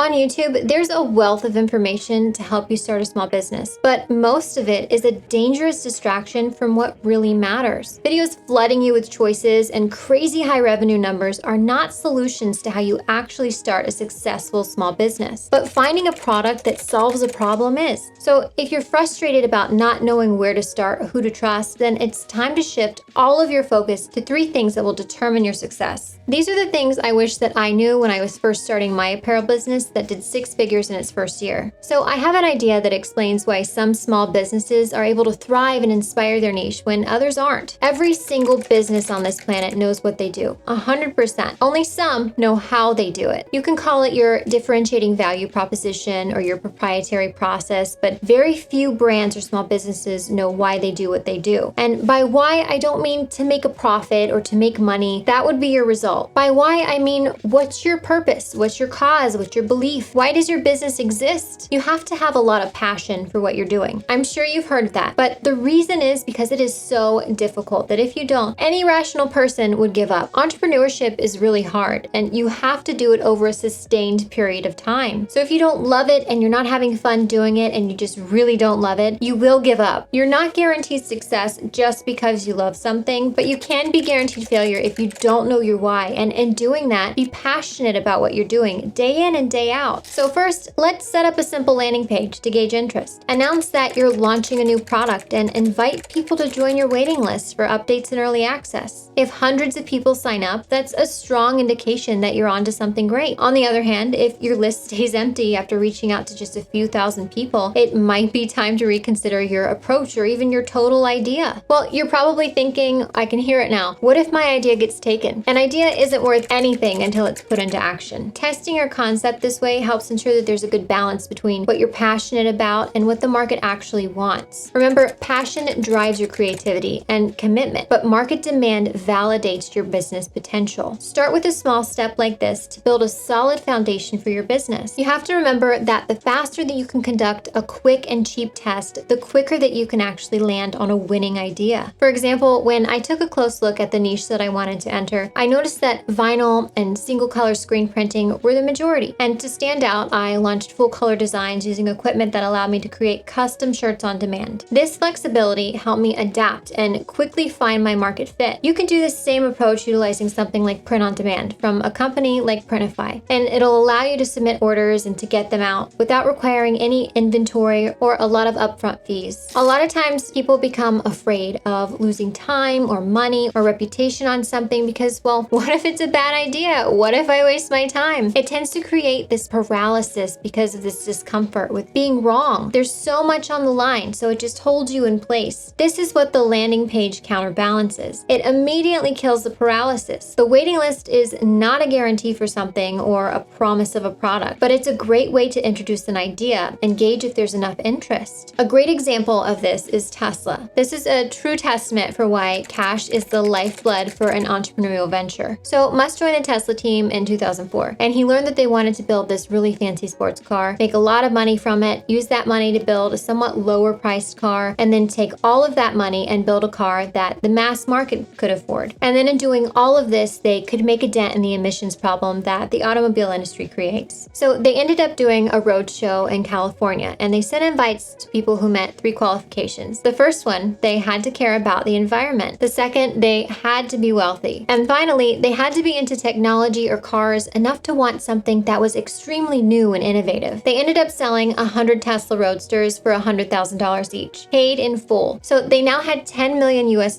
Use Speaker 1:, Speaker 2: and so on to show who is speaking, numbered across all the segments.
Speaker 1: On YouTube, there's a wealth of information to help you start a small business, but most of it is a dangerous distraction from what really matters. Videos flooding you with choices and crazy high revenue numbers are not solutions to how you actually start a successful small business, but finding a product that solves a problem is. So if you're frustrated about not knowing where to start or who to trust, then it's time to shift all of your focus to 3 things that will determine your success. These are the things I wish that I knew when I was first starting my apparel business that did 6 figures in its first year. So I have an idea that explains why some small businesses are able to thrive and inspire their niche when others aren't. Every single business on this planet knows what they do, 100%. Only some know how they do it. You can call it your differentiating value proposition or your proprietary process, but very few brands or small businesses know why they do what they do. And by why, I don't mean to make a profit or to make money. That would be your result. By why, I mean, what's your purpose? What's your cause? What's your belief? Why does your business exist? You have to have a lot of passion for what you're doing. I'm sure you've heard that, but the reason is because it is so difficult that if you don't, any rational person would give up. Entrepreneurship is really hard, and you have to do it over a sustained period of time. So if you don't love it and you're not having fun doing it and you just really don't love it, you will give up. You're not guaranteed success just because you love something, but you can be guaranteed failure if you don't know your why. And in doing that, be passionate about what you're doing day in and day out. So first, let's set up a simple landing page to gauge interest. Announce that you're launching a new product and invite people to join your waiting list for updates and early access. If hundreds of people sign up, that's a strong indication that you're onto something great. On the other hand, if your list stays empty after reaching out to just a few thousand people, it might be time to reconsider your approach or even your total idea. Well, you're probably thinking, I can hear it now. What if my idea gets taken? An idea isn't worth anything until it's put into action. Testing your concept this way helps ensure that there's a good balance between what you're passionate about and what the market actually wants. Remember, passion drives your creativity and commitment, but market demand validates your business potential. Start with a small step like this to build a solid foundation for your business. You have to remember that the faster that you can conduct a quick and cheap test, the quicker that you can actually land on a winning idea. For example, when I took a close look at the niche that I wanted to enter, I noticed that vinyl and single color screen printing were the majority. And to stand out, I launched full color designs using equipment that allowed me to create custom shirts on demand. This flexibility helped me adapt and quickly find my market fit. You can do the same approach utilizing something like print on demand from a company like Printify, and it'll allow you to submit orders and to get them out without requiring any inventory or a lot of upfront fees. A lot of times people become afraid of losing time or money or reputation on something because, well, what if it's a bad idea? What if I waste my time? It tends to create this paralysis because of this discomfort with being wrong. There's so much on the line, so it just holds you in place. This is what the landing page counterbalances. It immediately kills the paralysis. The waiting list is not a guarantee for something or a promise of a product, but it's a great way to introduce an idea and gauge if there's enough interest. A great example of this is Tesla. This is a true testament for why cash is the lifeblood for an entrepreneurial venture. So Musk joined the Tesla team in 2004, and he learned that they wanted to build this really fancy sports car, make a lot of money from it, use that money to build a somewhat lower priced car, and then take all of that money and build a car that the mass market could afford. And then in doing all of this, they could make a dent in the emissions problem that the automobile industry creates. So they ended up doing a road show in California, and they sent invites to people who met 3 qualifications. The first one, they had to care about the environment. The second, they had to be wealthy. And finally, they had to be into technology or cars enough to want something that was extremely new and innovative. They ended up selling 100 Tesla Roadsters for $100,000 each, paid in full. So they now had $10 million US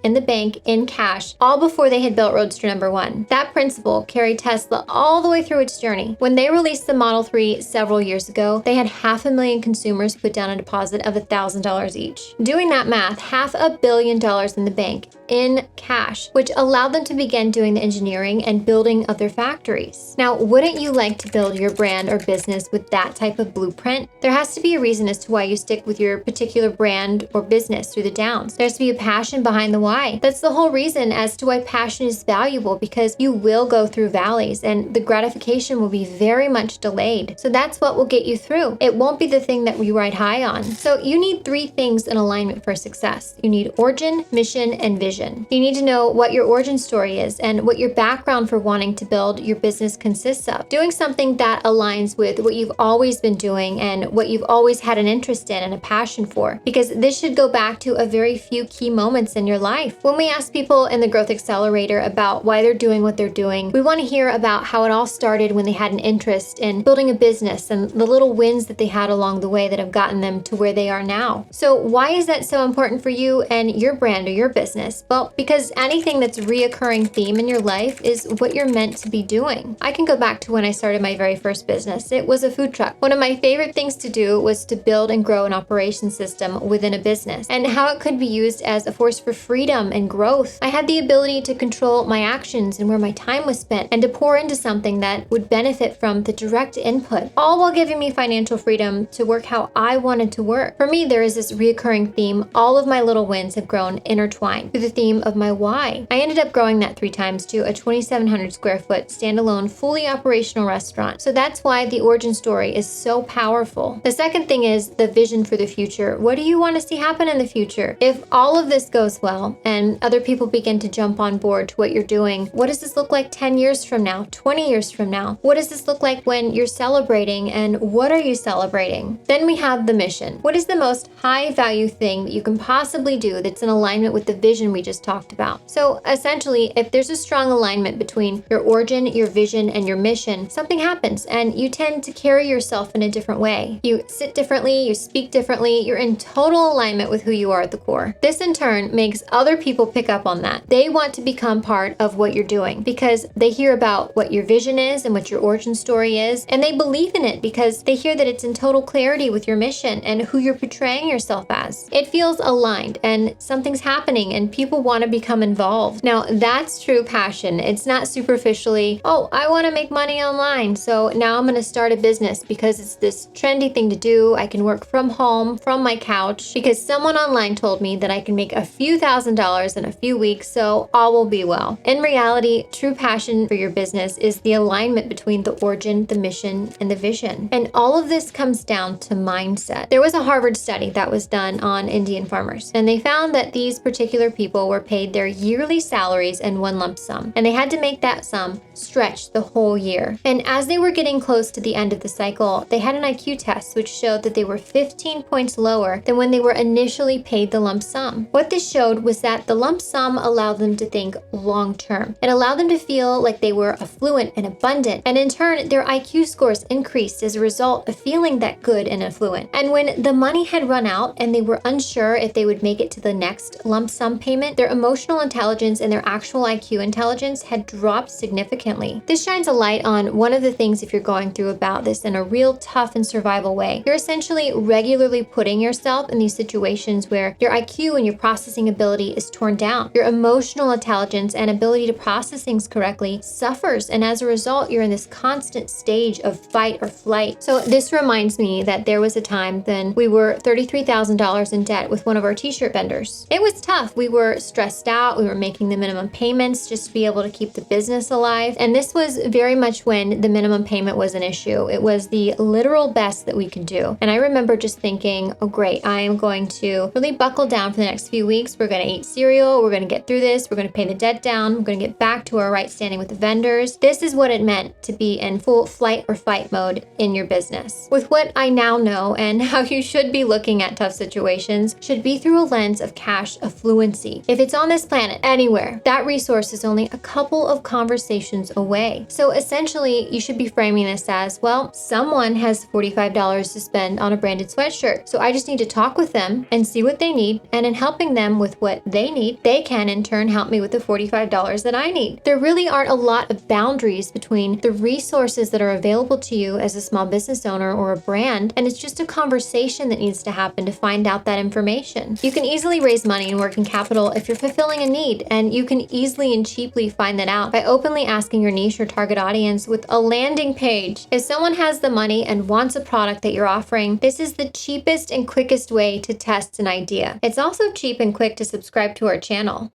Speaker 1: in the bank in cash, all before they had built Roadster number 1. That principle carried Tesla all the way through its journey. When they released the Model 3 several years ago, they had 500,000 consumers put down a deposit of $1,000 each. Doing that math, $500 million in the bank in cash, which allowed them to begin doing the engineering and building of their factories. Now, wouldn't you like to build your brand or business with that type of blueprint? There has to be a reason as to why you stick with your particular brand or business through the downs. There has to be a passion behind the why. That's the whole reason as to why passion is valuable, because you will go through valleys and the gratification will be very much delayed. So that's what will get you through. It won't be the thing that we ride high on. So you need 3 things in alignment for success. You need origin, mission, and vision. You need to know what your origin story is and what your background for wanting to build your business consists of. Doing something something that aligns with what you've always been doing and what you've always had an interest in and a passion for, because this should go back to a very few key moments in your life. When we ask people in the Growth Accelerator about why they're doing what they're doing, we want to hear about how it all started when they had an interest in building a business and the little wins that they had along the way that have gotten them to where they are now. So why is that so important for you and your brand or your business? Well, because anything that's a reoccurring theme in your life is what you're meant to be doing. I can go back to when I started my very first business. It was a food truck. One of my favorite things to do was to build and grow an operation system within a business and how it could be used as a force for freedom and growth. I had the ability to control my actions and where my time was spent and to pour into something that would benefit from the direct input, all while giving me financial freedom to work how I wanted to work. For me, there is this reoccurring theme. All of my little wins have grown intertwined through the theme of my why. I ended up growing that 3 times to a 2,700 square foot standalone, fully operational restaurant. So that's why the origin story is so powerful. The second thing is the vision for the future. What do you want to see happen in the future? If all of this goes well and other people begin to jump on board to what you're doing, what does this look like 10 years from now, 20 years from now? What does this look like when you're celebrating, and what are you celebrating? Then we have the mission. What is the most high value thing that you can possibly do that's in alignment with the vision we just talked about? So essentially, if there's a strong alignment between your origin, your vision, and your mission, something happens and you tend to carry yourself in a different way. You sit differently, you speak differently, you're in total alignment with who you are at the core. This in turn makes other people pick up on that. They want to become part of what you're doing because they hear about what your vision is and what your origin story is, and they believe in it because they hear that it's in total clarity with your mission and who you're portraying yourself as. It feels aligned and something's happening and people want to become involved. Now, that's true passion. It's not superficially, oh, I want to make money online, so now I'm going to start a business because it's this trendy thing to do. I can work from home, from my couch, because someone online told me that I can make a few $1,000s in a few weeks, so all will be well. In reality, true passion for your business is the alignment between the origin, the mission, and the vision. And all of this comes down to mindset. There was a Harvard study that was done on Indian farmers, and they found that these particular people were paid their yearly salaries in one lump sum, and they had to make that sum stretch the whole year. And as they were getting close to the end of the cycle, they had an IQ test which showed that they were 15 points lower than when they were initially paid the lump sum. What this showed was that the lump sum allowed them to think long term. It allowed them to feel like they were affluent and abundant, and in turn, their IQ scores increased as a result of feeling that good and affluent. And when the money had run out and they were unsure if they would make it to the next lump sum payment, their emotional intelligence and their actual IQ intelligence had dropped significantly. This shines a light on one of the things, if you're going through about this in a real tough and survival way. You're essentially regularly putting yourself in these situations where your IQ and your processing ability is torn down. Your emotional intelligence and ability to process things correctly suffers, and as a result, you're in this constant stage of fight or flight. So this reminds me that there was a time then we were $33,000 in debt with one of our t-shirt vendors. It was tough. We were stressed out. We were making the minimum payments just to be able to keep the business alive. And this was very much when the minimum payment was an issue. It was the literal best that we could do. And I remember just thinking, oh great, I am going to really buckle down for the next few weeks. We're going to eat cereal. We're going to get through this. We're going to pay the debt down. We're going to get back to our right standing with the vendors. This is what it meant to be in full flight or fight mode in your business. With what I now know and how you should be looking at tough situations should be through a lens of cash affluency. If it's on this planet, anywhere, that resource is only a couple of conversations away. So essentially, you should be framing this as, well, someone has $45 to spend on a branded sweatshirt. So I just need to talk with them and see what they need. And in helping them with what they need, they can in turn help me with the $45 that I need. There really aren't a lot of boundaries between the resources that are available to you as a small business owner or a brand, and it's just a conversation that needs to happen to find out that information. You can easily raise money in working capital if you're fulfilling a need, and you can easily and cheaply find that out by openly asking your niche or target audience with a landing page. If someone has the money and wants a product that you're offering, this is the cheapest and quickest way to test an idea. It's also cheap and quick to subscribe to our channel.